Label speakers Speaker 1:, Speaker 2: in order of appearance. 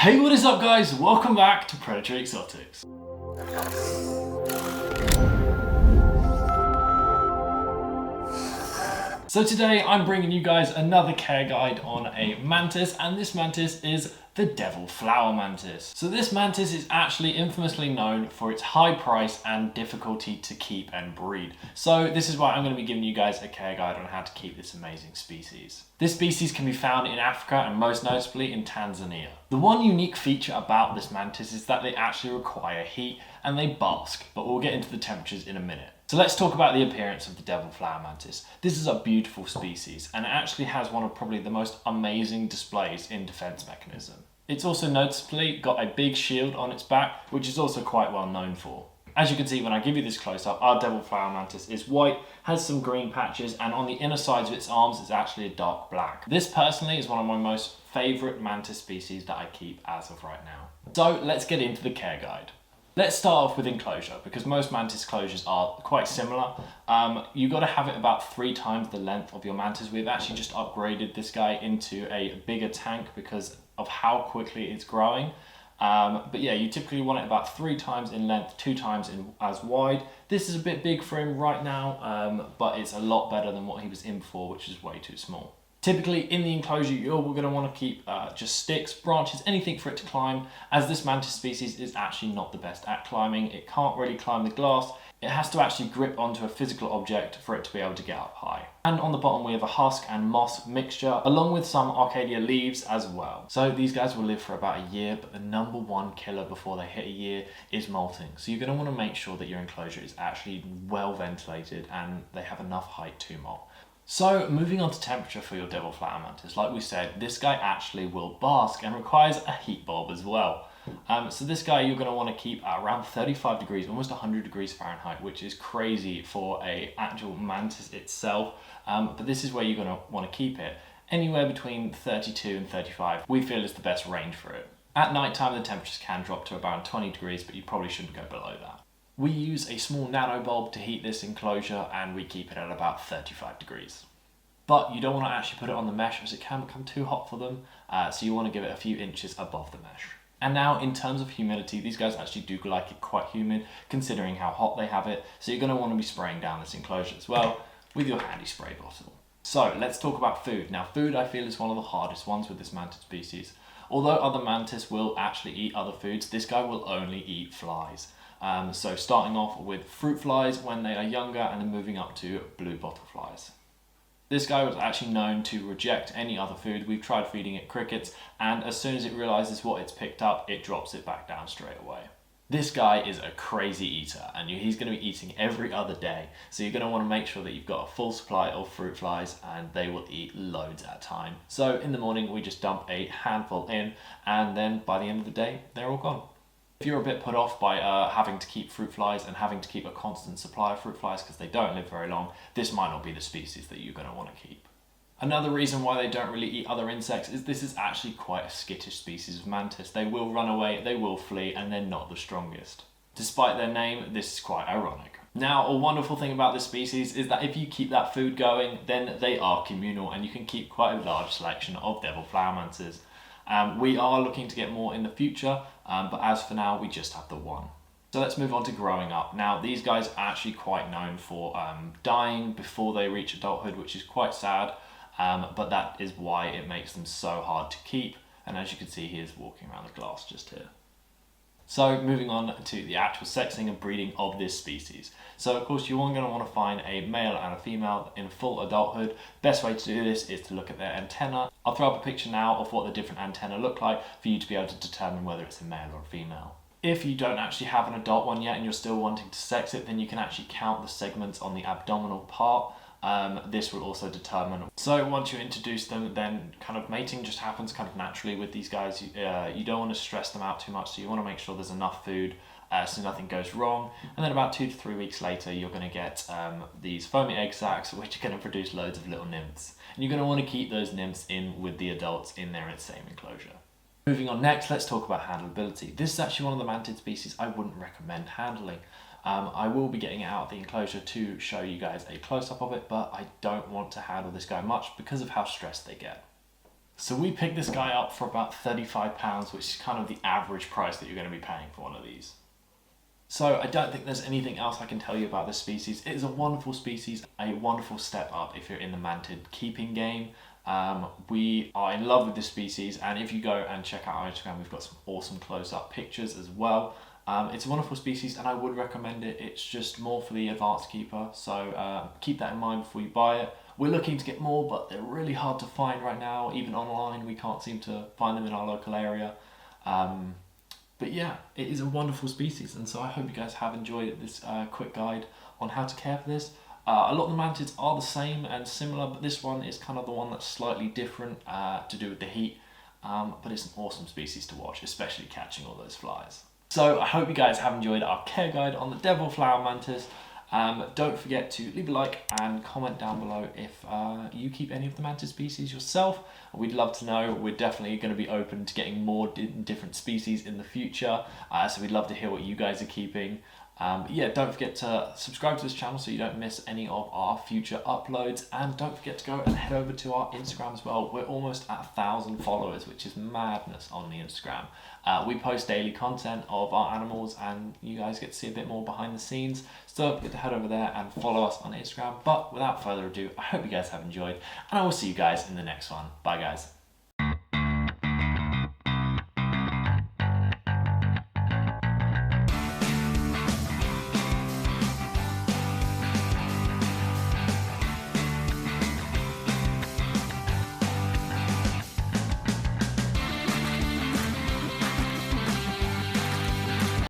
Speaker 1: Hey, what is up guys? Welcome back to Predatory Exotics. So today I'm bringing you guys another care guide on a mantis, and this mantis is the Devil Flower Mantis. So this mantis is actually infamously known for its high price and difficulty to keep and breed. So this is why I'm going to be giving you guys a care guide on how to keep this amazing species. This species can be found in Africa and most notably in Tanzania. The one unique feature about this mantis is that they actually require heat and they bask, but we'll get into the temperatures in a minute. So let's talk about the appearance of the Devil Flower Mantis. This is a beautiful species and it actually has one of probably the most amazing displays in defense mechanism. It's also noticeably got a big shield on its back, which is also quite well known for. As you can see when I give you this close up, our Devil Flower Mantis is white, has some green patches, and on the inner sides of its arms it's actually a dark black. This personally is one of my most favourite mantis species that I keep as of right now. So let's get into the care guide. Let's start off with enclosure, because most mantis closures are quite similar. You've got to have it about 3 times the length of your mantis. We've actually just upgraded this guy into a bigger tank because of how quickly it's growing. But yeah, you typically want it about 3 times in length, 2 times as wide. This is a bit big for him right now, but it's a lot better than what he was in before, which is way too small. Typically in the enclosure, you're going to want to keep just sticks, branches, anything for it to climb, as this mantis species is actually not the best at climbing. It can't really climb the glass. It has to actually grip onto a physical object for it to be able to get up high. And on the bottom we have a husk and moss mixture, along with some Arcadia leaves as well. So these guys will live for about a year, but the number one killer before they hit a year is molting. So you're going to want to make sure that your enclosure is actually well ventilated and they have enough height to molt. So moving on to temperature for your Devil Flower Mantis, like we said, this guy actually will bask and requires a heat bulb as well. So this guy you're going to want to keep at around 35 degrees, almost 100 degrees Fahrenheit, which is crazy for a actual mantis itself. But this is where you're going to want to keep it. Anywhere between 32 and 35 we feel is the best range for it. At night time the temperatures can drop to around 20 degrees, but you probably shouldn't go below that. We use a small nano bulb to heat this enclosure and we keep it at about 35 degrees. But you don't want to actually put it on the mesh as it can become too hot for them, so you want to give it a few inches above the mesh. And now in terms of humidity, these guys actually do like it quite humid considering how hot they have it, so you're going to want to be spraying down this enclosure as well with your handy spray bottle. So let's talk about food. Now food I feel is one of the hardest ones with this mantis species. Although other mantis will actually eat other foods, this guy will only eat flies. So starting off with fruit flies when they are younger and then moving up to blue bottle flies. This guy was actually known to reject any other food. We've tried feeding it crickets and as soon as it realizes what it's picked up, it drops it back down straight away. This guy is a crazy eater and he's going to be eating every other day. So you're going to want to make sure that you've got a full supply of fruit flies and they will eat loads at a time. So in the morning we just dump a handful in and then by the end of the day, they're all gone. If you're a bit put off by having to keep fruit flies and having to keep a constant supply of fruit flies because they don't live very long, this might not be the species that you're going to want to keep. Another reason why they don't really eat other insects is this is actually quite a skittish species of mantis. They will run away, they will flee, and they're not the strongest. Despite their name, this is quite ironic. Now, a wonderful thing about this species is that if you keep that food going, then they are communal and you can keep quite a large selection of Devil Flower Mantis. We are looking to get more in the future, but as for now, we just have the one. So let's move on to growing up. Now, these guys are actually quite known for dying before they reach adulthood, which is quite sad, but that is why it makes them so hard to keep. And as you can see, he is walking around the glass just here. So moving on to the actual sexing and breeding of this species. So of course you're going to want to find a male and a female in full adulthood. Best way to do this is to look at their antenna. I'll throw up a picture now of what the different antennae look like for you to be able to determine whether it's a male or a female. If you don't actually have an adult one yet and you're still wanting to sex it, then you can actually count the segments on the abdominal part. This will also determine. So once you introduce them, then kind of mating just happens kind of naturally with these guys. You don't want to stress them out too much, so you want to make sure there's enough food so nothing goes wrong. And then about 2 to 3 weeks later, you're going to get these foamy egg sacs, which are going to produce loads of little nymphs. And you're going to want to keep those nymphs in with the adults in their same enclosure. Moving on next, let's talk about handleability. This is actually one of the mantid species I wouldn't recommend handling. I will be getting it out of the enclosure to show you guys a close-up of it, but I don't want to handle this guy much because of how stressed they get. So we picked this guy up for about £35, which is kind of the average price that you're going to be paying for one of these. So I don't think there's anything else I can tell you about this species. It is a wonderful species, a wonderful step up if you're in the mantid keeping game. We are in love with this species, and if you go and check out our Instagram, we've got some awesome close-up pictures as well. It's a wonderful species and I would recommend it. It's just more for the advanced keeper, so keep that in mind before you buy it. We're looking to get more, but they're really hard to find right now. Even online, we can't seem to find them in our local area. But yeah, it is a wonderful species, and so I hope you guys have enjoyed this quick guide on how to care for this. A lot of the mantids are the same and similar, but this one is kind of the one that's slightly different to do with the heat. But it's an awesome species to watch, especially catching all those flies. So I hope you guys have enjoyed our care guide on the Devil Flower Mantis. Don't forget to leave a like and comment down below if you keep any of the mantis species yourself. We'd love to know. We're definitely going to be open to getting more different species in the future, so we'd love to hear what you guys are keeping. Yeah, don't forget to subscribe to this channel so you don't miss any of our future uploads, and don't forget to go and head over to our Instagram as well. We're almost at 1,000 followers, which is madness on the Instagram. We post daily content of our animals and you guys get to see a bit more behind the scenes, so don't forget to head over there and follow us on Instagram. But without further ado, I hope you guys have enjoyed, and I will see you guys in the next one. Bye guys.